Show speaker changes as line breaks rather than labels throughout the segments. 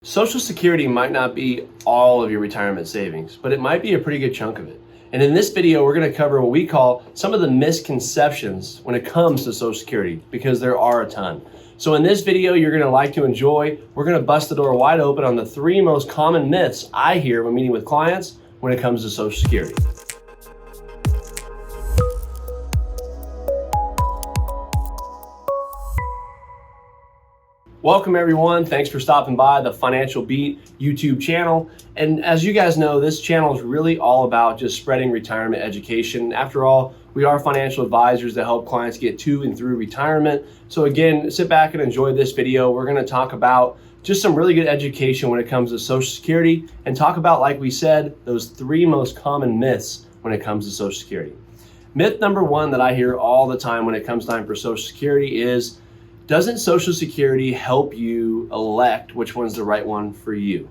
Social Security might not be all of your retirement savings, but it might be a pretty good chunk of it. And in this video, we're going to cover what we call some of the misconceptions when it comes to Social Security, because there are a ton. So in this video, you're going to like to enjoy. We're going to bust the door wide open on the 3 most common myths I hear when meeting with clients when it comes to Social Security. Welcome everyone. Thanks for stopping by the Financial Beat YouTube channel. And as you guys know, this channel is really all about just spreading retirement education. After all, we are financial advisors that help clients get to and through retirement. So again, sit back and enjoy this video. We're going to talk about just some really good education when it comes to Social Security and talk about, like we said, those 3 most common myths when it comes to Social Security. Myth number 1 that I hear all the time when it comes time for Social Security is, doesn't Social Security help you elect which one's the right one for you?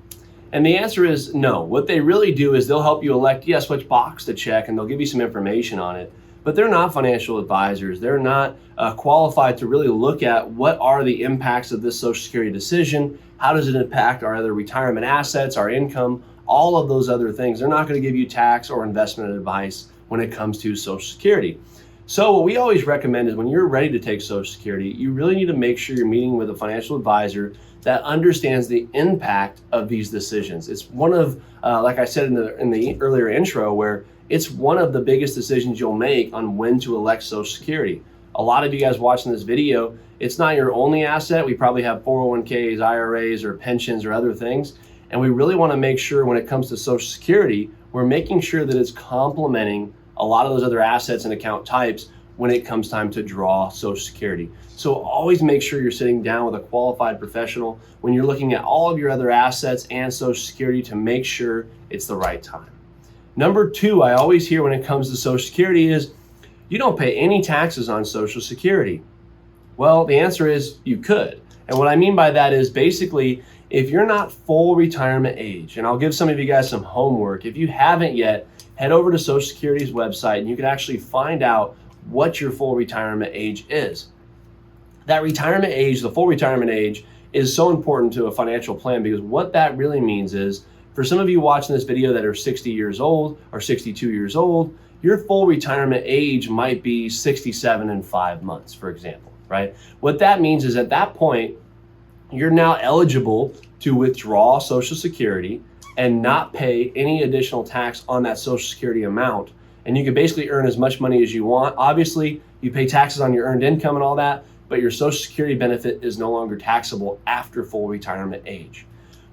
And the answer is no. What they really do is they'll help you elect, yes, which box to check, and they'll give you some information on it. But they're not financial advisors. They're not qualified to really look at what are the impacts of this Social Security decision. How does it impact our other retirement assets, our income, all of those other things. They're not going to give you tax or investment advice when it comes to Social Security. So what we always recommend is when you're ready to take Social Security, you really need to make sure you're meeting with a financial advisor that understands the impact of these decisions. It's one of, like I said in the earlier intro, where it's one of the biggest decisions you'll make on when to elect Social Security. A lot of you guys watching this video, it's not your only asset. We probably have 401ks, IRAs, or pensions or other things. And we really want to make sure when it comes to Social Security, we're making sure that it's complementing a lot of those other assets and account types when it comes time to draw Social Security. So always make sure you're sitting down with a qualified professional when you're looking at all of your other assets and Social Security to make sure it's the right time. Number 2, I always hear when it comes to Social Security is, you don't pay any taxes on Social Security. Well, the answer is you could. And what I mean by that is basically, if you're not full retirement age, and I'll give some of you guys some homework, if you haven't yet, head over to Social Security's website and you can actually find out what your full retirement age is. That retirement age, the full retirement age, is so important to a financial plan, because what that really means is, for some of you watching this video that are 60 years old or 62 years old, your full retirement age might be 67 and 5 months, for example, right? What that means is at that point, you're now eligible to withdraw Social Security and not pay any additional tax on that Social Security amount. And you can basically earn as much money as you want. Obviously, you pay taxes on your earned income and all that, but your Social Security benefit is no longer taxable after full retirement age.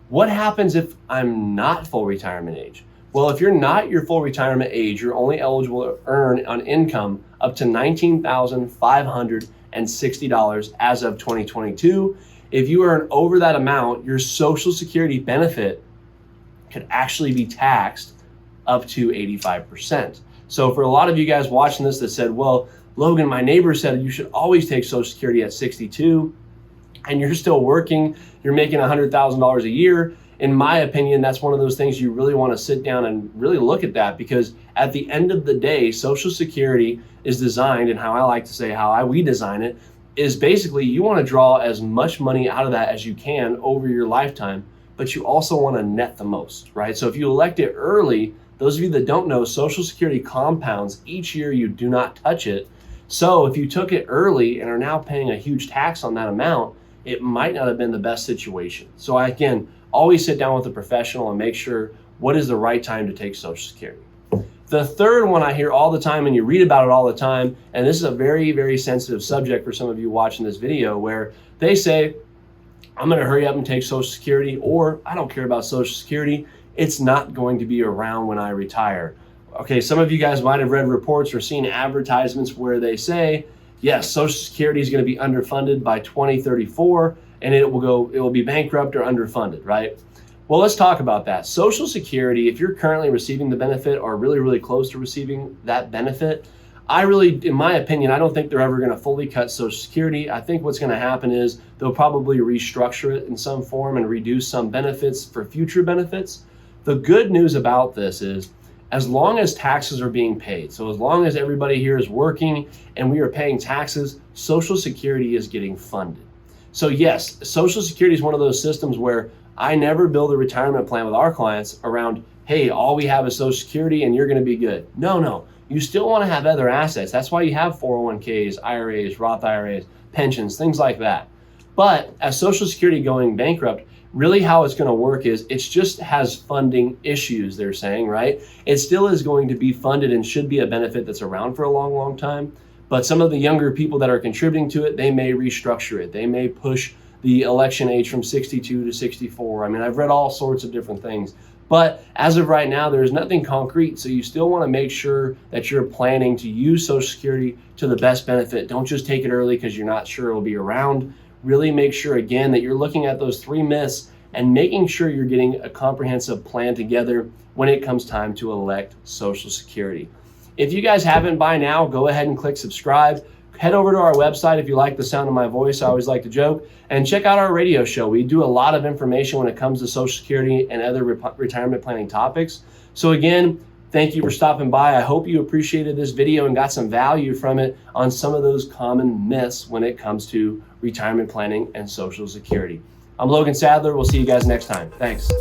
What happens if I'm not full retirement age? Well, if you're not your full retirement age, you're only eligible to earn on income up to $19,560 as of 2022. If you earn over that amount, your Social Security benefit could actually be taxed up to 85%. So for a lot of you guys watching this that said, well, Logan, my neighbor said you should always take Social Security at 62, and you're still working, you're making $100,000 a year. In my opinion, that's one of those things you really want to sit down and really look at that, because at the end of the day, Social Security is designed, and how I like to say we design it, is basically you want to draw as much money out of that as you can over your lifetime, but you also want to net the most, right? So if you elect it early, those of you that don't know, Social Security compounds each year you do not touch it. So if you took it early and are now paying a huge tax on that amount, it might not have been the best situation. So again, always sit down with a professional and make sure what is the right time to take Social Security. The third one I hear all the time, and you read about it all the time, and this is a very, very sensitive subject for some of you watching this video, where they say, I'm going to hurry up and take Social Security, or I don't care about Social Security. It's not going to be around when I retire. Okay, some of you guys might have read reports or seen advertisements where they say, yes, Social Security is going to be underfunded by 2034, and it will be bankrupt or underfunded, right? Well, let's talk about that. Social Security, if you're currently receiving the benefit or really, really close to receiving that benefit, in my opinion, I don't think they're ever going to fully cut Social Security. I think what's going to happen is they'll probably restructure it in some form and reduce some benefits for future benefits. The good news about this is, as long as taxes are being paid, so as long as everybody here is working and we are paying taxes, Social Security is getting funded. So yes, Social Security is one of those systems where I never build a retirement plan with our clients around, hey, all we have is Social Security and you're going to be good. No. You still want to have other assets. That's why you have 401ks, IRAs, Roth IRAs, pensions, things like that. But as Social Security going bankrupt, really how it's going to work is it just has funding issues, they're saying, right? It still is going to be funded and should be a benefit that's around for a long, long time. But some of the younger people that are contributing to it, they may restructure it. They may push the election age from 62 to 64. I mean, I've read all sorts of different things. But as of right now, there's nothing concrete. So you still want to make sure that you're planning to use Social Security to the best benefit. Don't just take it early because you're not sure it'll be around. Really make sure, again, that you're looking at those 3 myths and making sure you're getting a comprehensive plan together when it comes time to elect Social Security. If you guys haven't by now, go ahead and click subscribe. Head over to our website if you like the sound of my voice. I always like to joke. And check out our radio show. We do a lot of information when it comes to Social Security and other retirement planning topics. So again, thank you for stopping by. I hope you appreciated this video and got some value from it on some of those common myths when it comes to retirement planning and Social Security. I'm Logan Sadler. We'll see you guys next time. Thanks.